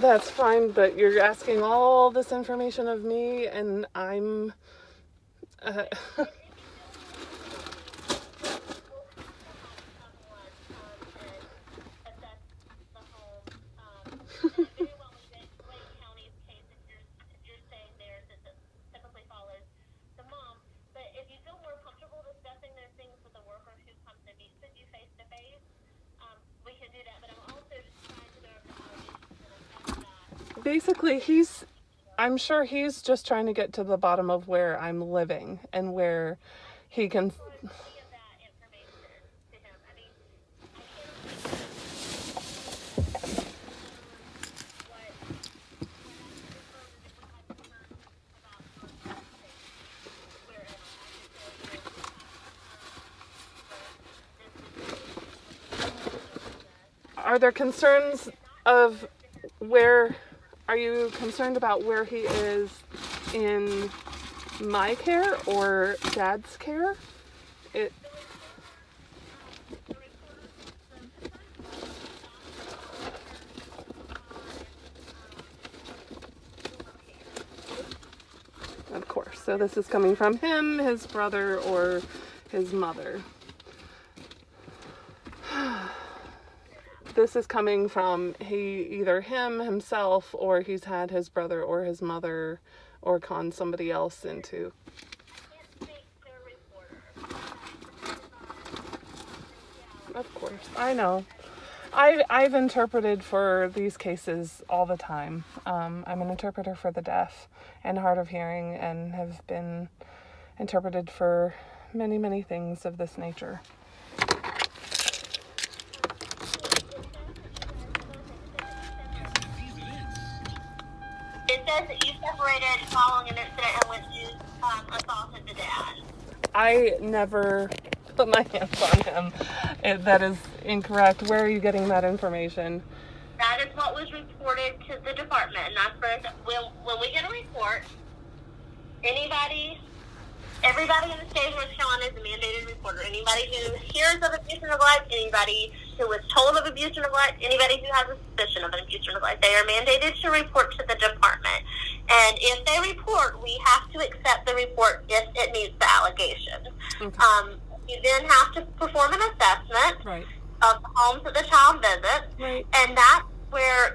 That's fine, but you're asking all this information of me, and I'm... Basically, I'm sure he's just trying to get to the bottom of where I'm living and where he can... Are there concerns of where... Are you concerned about where he is in my care or Dad's care? Of course. So this is coming from him, his brother, or his mother. This is coming from either him himself, or he's had his brother or his mother or con somebody else into. Of course, I know. I've interpreted for these cases all the time. I'm an interpreter for the deaf and hard of hearing, and have been interpreted for many, many things of this nature. It says that you separated following an incident in which you assaulted the dad. I never put my hands on him. That is incorrect. Where are you getting that information? That is what was reported to the department, and that's when we get a report, everybody in the state of North Carolina is a mandated reporter. Anybody who hears of abuse or neglect, anybody who was told of abuse or neglect, anybody who has a suspicion of an abuse or neglect, they are mandated to report to the department. And if they report, we have to accept the report if it meets the allegations. Okay. You then have to perform an assessment of the homes that the child visits, and that's where,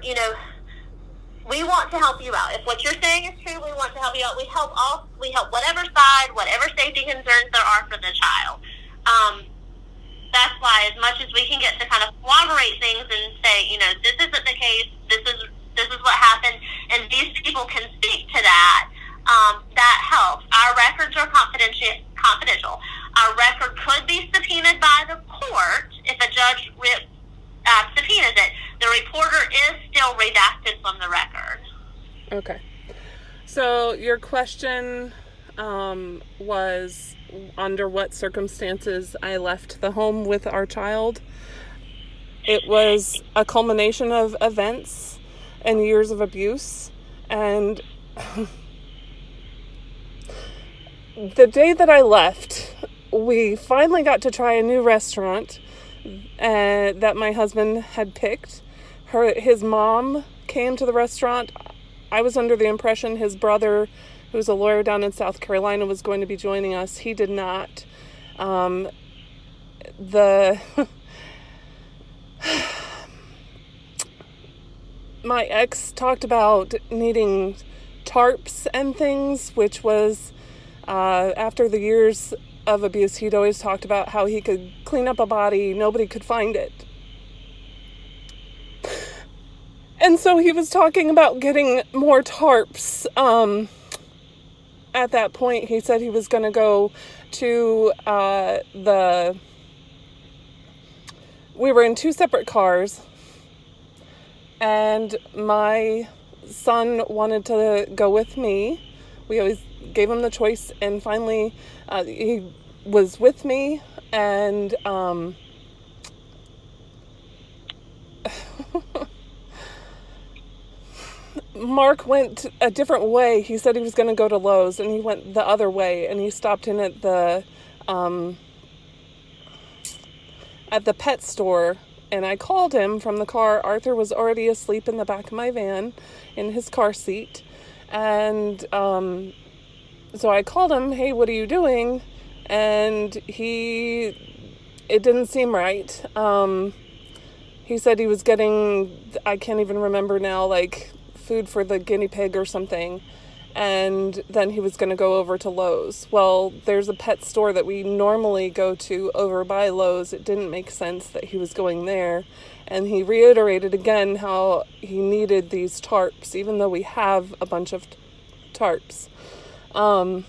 we want to help you out. If what you're saying is true, we want to help you out. We help whatever side, whatever safety concerns there are for the child. That's why, as much as we can get to kind of corroborate things and say, this isn't the case, this is what happened, and these people can speak to that, that helps. Our records are confidential. Our record could be subpoenaed by the court if a judge subpoenas it. The reporter is still redacted from the record. Okay. So your question was under what circumstances I left the home with our child. It was a culmination of events and years of abuse. And the day that I left, we finally got to try a new restaurant that my husband had picked. His mom came to the restaurant. I was under the impression his brother, who's a lawyer down in South Carolina, was going to be joining us. He did not. My ex talked about needing tarps and things, which was after the years of abuse, he'd always talked about how he could clean up a body, nobody could find it. And so he was talking about getting more tarps. At that point, he said he was going to go to we were in two separate cars, and my son wanted to go with me. We always gave him the choice, and finally he was with me, and Mark went a different way. He said he was going to go to Lowe's, and he went the other way, and he stopped in at the pet store and I called him from the car. Arthur was already asleep in the back of my van in his car seat. And so I called him, hey, what are you doing? And it didn't seem right. He said he was getting, I can't even remember now, like food for the guinea pig or something. And then he was going to go over to Lowe's. Well, there's a pet store that we normally go to over by Lowe's. It didn't make sense that he was going there. And he reiterated again how he needed these tarps, even though we have a bunch of tarps. So I'm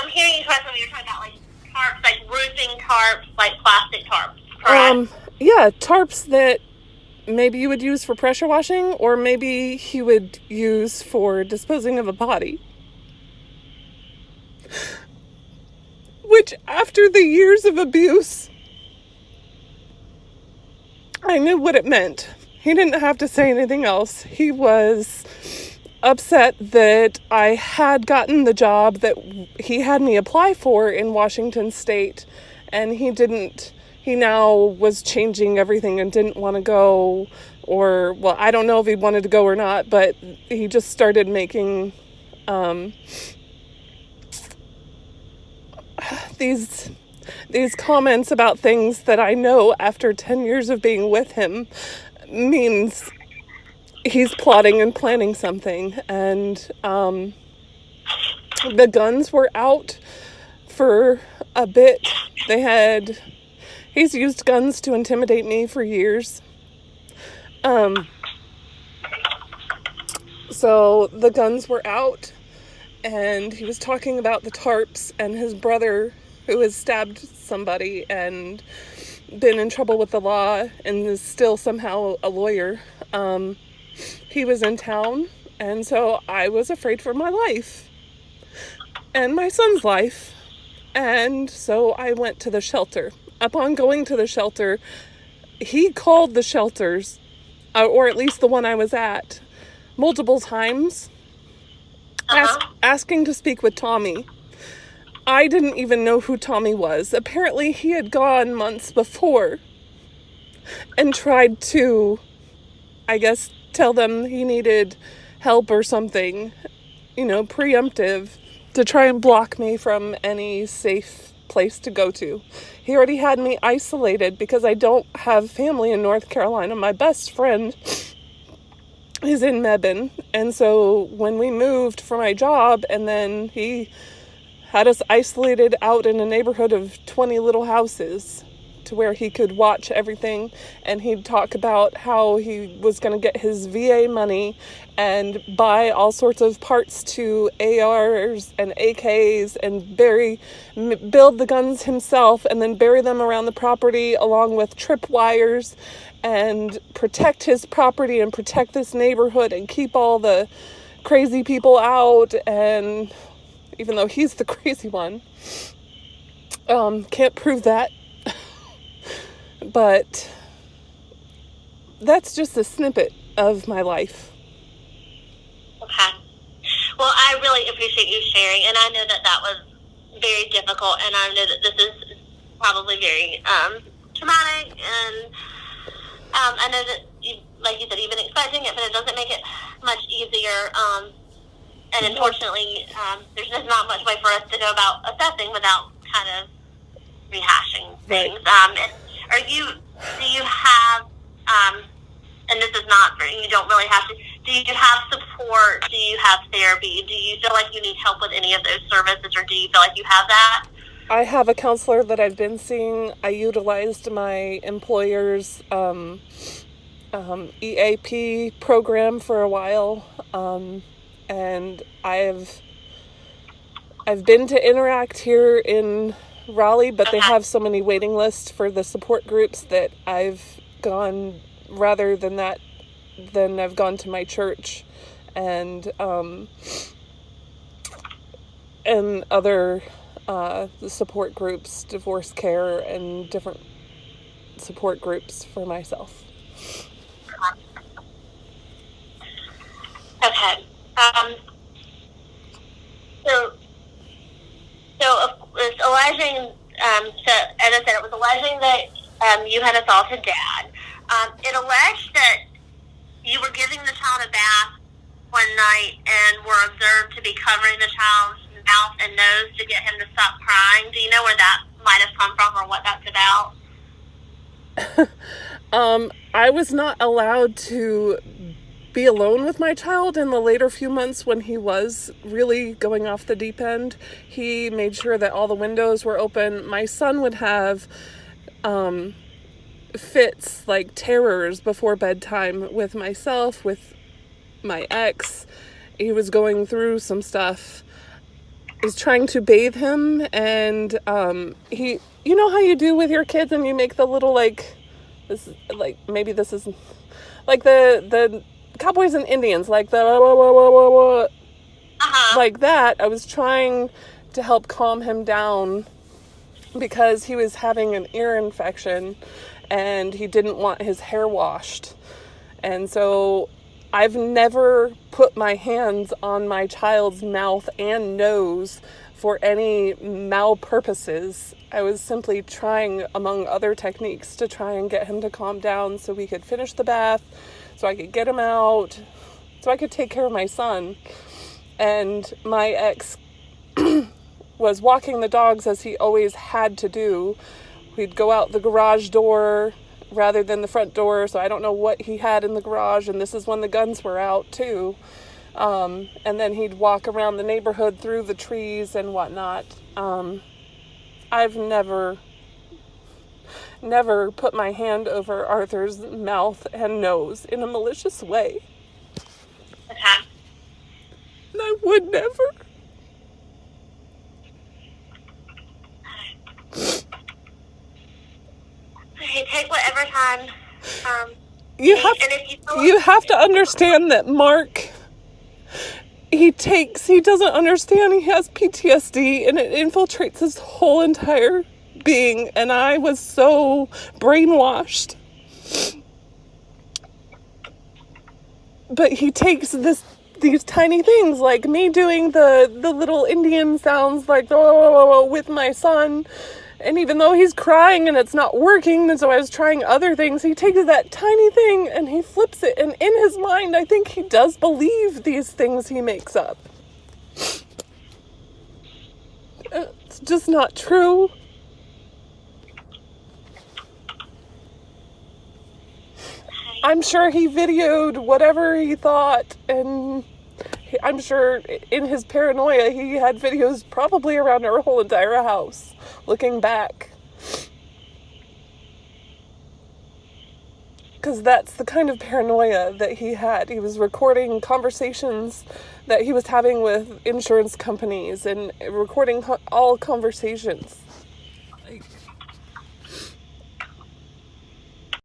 hearing you correctly when you're talking about like tarps, like roofing tarps, like plastic tarps, correct? Yeah, tarps that maybe you would use for pressure washing, or maybe he would use for disposing of a body. Which, after the years of abuse, I knew what it meant. He didn't have to say anything else. He was upset that I had gotten the job that he had me apply for in Washington State, and he now was changing everything and didn't want to go, or, well, I don't know if he wanted to go or not, but he just started making these comments about things that I know after 10 years of being with him means he's plotting and planning something. And the guns were out for a bit. He's used guns to intimidate me for years. So the guns were out, and he was talking about the tarps, and his brother, who has stabbed somebody and been in trouble with the law and is still somehow a lawyer, he was in town, and so I was afraid for my life and my son's life, and so I went to the shelter. Upon going to the shelter, he called the shelters, or at least the one I was at, multiple times, asking to speak with Tommy. I didn't even know who Tommy was. Apparently, he had gone months before and tried to, I guess, tell them he needed help or something, preemptive, to try and block me from any safe place to go to. He already had me isolated because I don't have family in North Carolina. My best friend is in Mebane, and so when we moved for my job, and then he had us isolated out in a neighborhood of 20 little houses to where he could watch everything, and he'd talk about how he was going to get his VA money and buy all sorts of parts to ARs and AKs and build the guns himself and then bury them around the property along with tripwires and protect his property and protect this neighborhood and keep all the crazy people out. And even though he's the crazy one, can't prove that. But that's just a snippet of my life. Okay. Well, I really appreciate you sharing, and I know that was very difficult, and I know that this is probably very traumatic, and I know that, like you said, you've been expecting it, but it doesn't make it much easier, and unfortunately, there's just not much way for us to go about assessing without kind of rehashing things. Right. Do you have, and this is not, you don't really have to, do you have support? Do you have therapy? Do you feel like you need help with any of those services, or do you feel like you have that? I have a counselor that I've been seeing. I utilized my employer's EAP program for a while, and I've been to Interact here in Raleigh, but they have so many waiting lists for the support groups that I've gone, rather than that, then I've gone to my church and other support groups, divorce care, and different support groups for myself. Okay. So it was alleging, so as I said, it was alleging that you had assaulted Dad. It alleged that you were giving the child a bath one night and were observed to be covering the child's mouth and nose to get him to stop crying. Do you know where that might have come from or what that's about? I was not allowed to be alone with my child in the later few months when he was really going off the deep end. He made sure that all the windows were open. My son would have fits, like terrors before bedtime with myself, with my ex. He was going through some stuff. I was trying to bathe him, and he, you know how you do with your kids and you make the little, like, this, like, maybe this is like the Cowboys and Indians, like the like that. I was trying to help calm him down because he was having an ear infection and he didn't want his hair washed. And so I've never put my hands on my child's mouth and nose for any malpurposes. I was simply trying, among other techniques, to try and get him to calm down so we could finish the bath, so I could get him out, so I could take care of my son. And my ex was walking the dogs as he always had to do. We'd go out the garage door rather than the front door, so I don't know what he had in the garage, and this is when the guns were out too. And then he'd walk around the neighborhood through the trees and whatnot. I've never put my hand over Arthur's mouth and nose in a malicious way. Okay. And I would never. Okay, take whatever time. You you have to understand that Mark, he doesn't understand he has PTSD and it infiltrates his whole entire being, and I was so brainwashed. But he takes these tiny things, like me doing the little Indian sounds, like oh, with my son, and even though he's crying and it's not working, and so I was trying other things, he takes that tiny thing and he flips it, and in his mind I think he does believe these things he makes up. It's just not true. I'm sure he videoed whatever he thought, and I'm sure in his paranoia he had videos probably around our whole entire house, looking back. Because that's the kind of paranoia that he had. He was recording conversations that he was having with insurance companies and recording all conversations. Like,